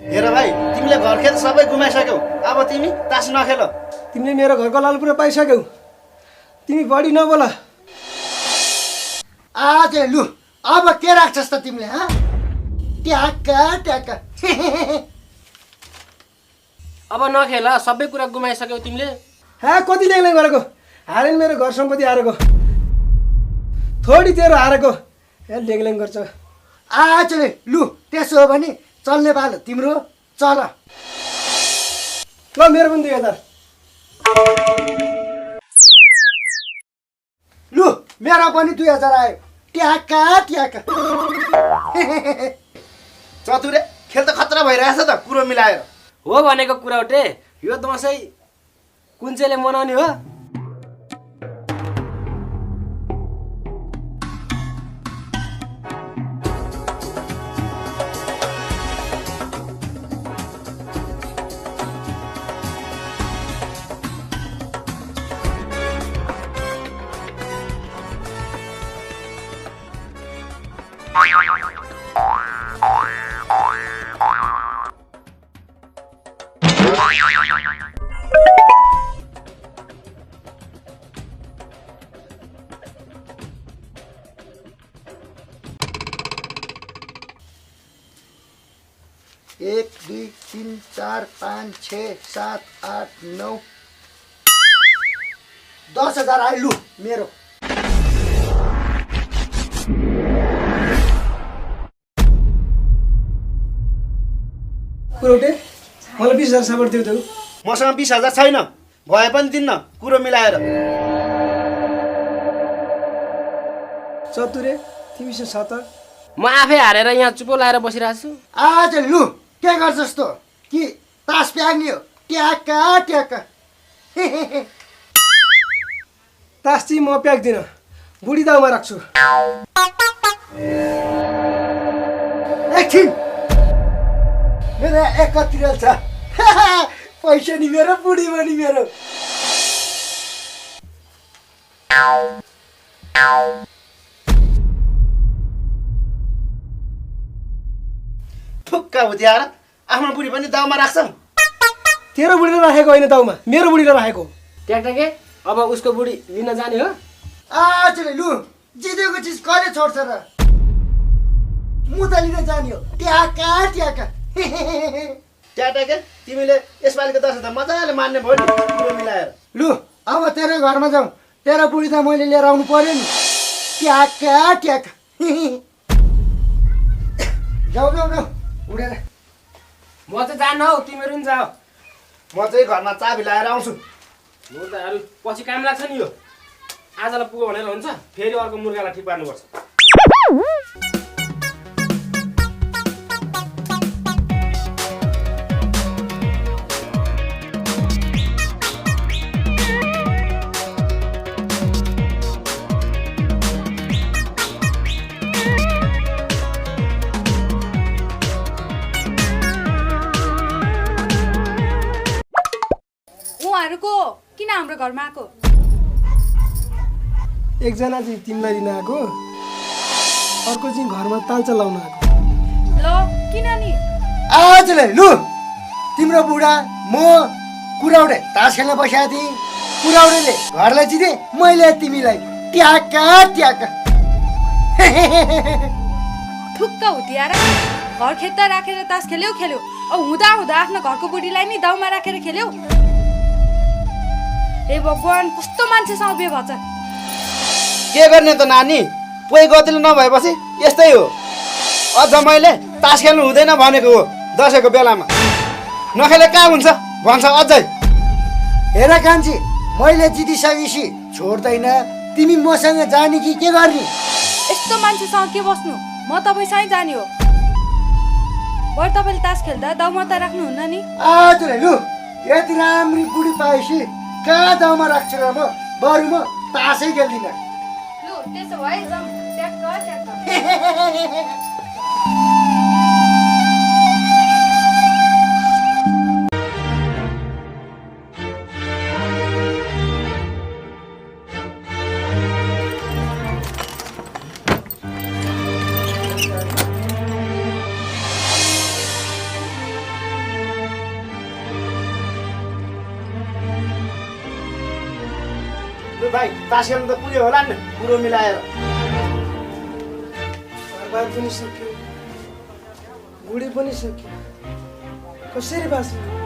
हेर भाइ, तिमीले घरखेत सबै गुमाइसक्यौ। अब तिमी तास नखेल। तिमीले मेरो घरको लालपुरा पाइसक्यौ। तिमी बढी नबोल। आज लु अब के राख्छस् त तिमीले ह? ट्याक्का ट्याक्का। अब नखेल, सबै कुरा गुमाइसक्यौ तिमीले। कति लेङलेङ गरेको? हारेन मेरो घर सम्पत्ति हारेको। थोडी तेरो हारेको। लेङलेङ गर्छ। आज लु त्यसो हो भने चल्ने पालो तिम्रो चल। ल मेरो पनि 2000। लु मेरो पनि 2000 आयो। ट्याक्का ट्याक्का। चतुरे, खेल त खतरा भइरहेछ त कुरो मिलाएर। हो भनेको कुरा उठे, यो दसैँ कुन चाहिँले मनाउने हो? एक 2 3 4 5 6 7 8 9 10,000 आयो। लु मेरो कुरो उठे मलाई 20,000 सामान दिउ त। मसँग 20,000 छैन, भए पनि दिन्न कुरो मिलाएर। चतुरे तिमीसँग छ त? म आफै हारेर यहाँ चुपो लाएर बसिरहेको छु। आज लु के गर्छस् त? कि तास प्याग्ने हो? ट्याक्का ट्याक्का। तास चाहिँ म प्याक्दिनँ, बुढी दाउमा राख्छु। एकछिन मेरो एकत्रित छ। पैसा नि मेरो, बुढी पनि मेरो। ठुक्का उद्याएर आफ्नो बुढी पनि दाउमा राख्छौ। तेरो बुढीले राखेको होइन दाउमा, मेरो बुढीले राखेको। ट्याक्टाके, अब उसको बुढी लिन जाने हो? आज लु जितेको चिज कहिले छोड्छ र? मुता लिन जाने हो। ट्याक्का ट्याक्का। ट्याटाके, तिमीले यसपालिको दसैँ त मजाले मान्ने भयो नि कुरो मिलाएर। लु अब तेरो घरमा जाउँ। तेरो बुढी त मैले लिएर आउनु पर्यो नि। ट्याक्का ट्याक्का। जाऊ जाऊ जाऊ उडेर। म चाहिँ जान्न हौ, तिमीहरू पनि जाऊ। म चाहिँ घरमा चाबी लाएर आउँछु। म त अरू पछि काम लाग्छ नि यो। आजलाई पुग्यो भनेर हुन्छ, फेरि अर्को मुर्गालाई ठिक पार्नुपर्छ। उहाँहरूको किन हाम्रो घरमा आएको? एकजना चाहिँ तिमीलाई लिन आएको, अर्को चाहिँ घरमा तालचा लाउन आएको। ल किन नि? आज लु तिम्रो बुढा म कुराउडे तास खेल्न बसेको थिएँ। कुराउडेले घरलाई जिते, मैले तिमीलाई ट्याक्का ट्याक्का। ठुक्क हुतियार घर खेत राखेर तास खेल्यो खेल्यो, अब हुँदा हुँदा आफ्नो घरको बुढीलाई नि दाउमा राखेर खेल्यो। हे भगवान्, कस्तो मान्छेसँग बिहे भन्छ? के गर्ने त नानी, पोइ गतिलो नभएपछि यस्तै हो। अझ मैले तास खेल्नु हुँदैन भनेको हो दसैँको बेलामा। नखेले कहाँ हुन्छ भन्छ अझै। हेर कान्छी, मैले जितिसकेपछि छोड्दैन। तिमी मसँग जाने कि के गर्ने? यस्तो मान्छेसँग के बस्नु? म तपाईँसँगै जाने हो। बरु तपाईँले तास खेल्दा दाउमा त राख्नुहुन्न नि? आज लु यति राम्री बुढी पाएपछि कहाँ दाउमा राख्छु र? म बरु म तासै खेल्दिनँ। लु त्यसो भए जाउँ। ट्याक्क ट्याक्क। भाइ तास खेल्नु त पुग्यो होला नि कुरो मिलाएर। घरबार पनि सक्यो, बुढी पनि सक्यो, कसरी बाँच्नु?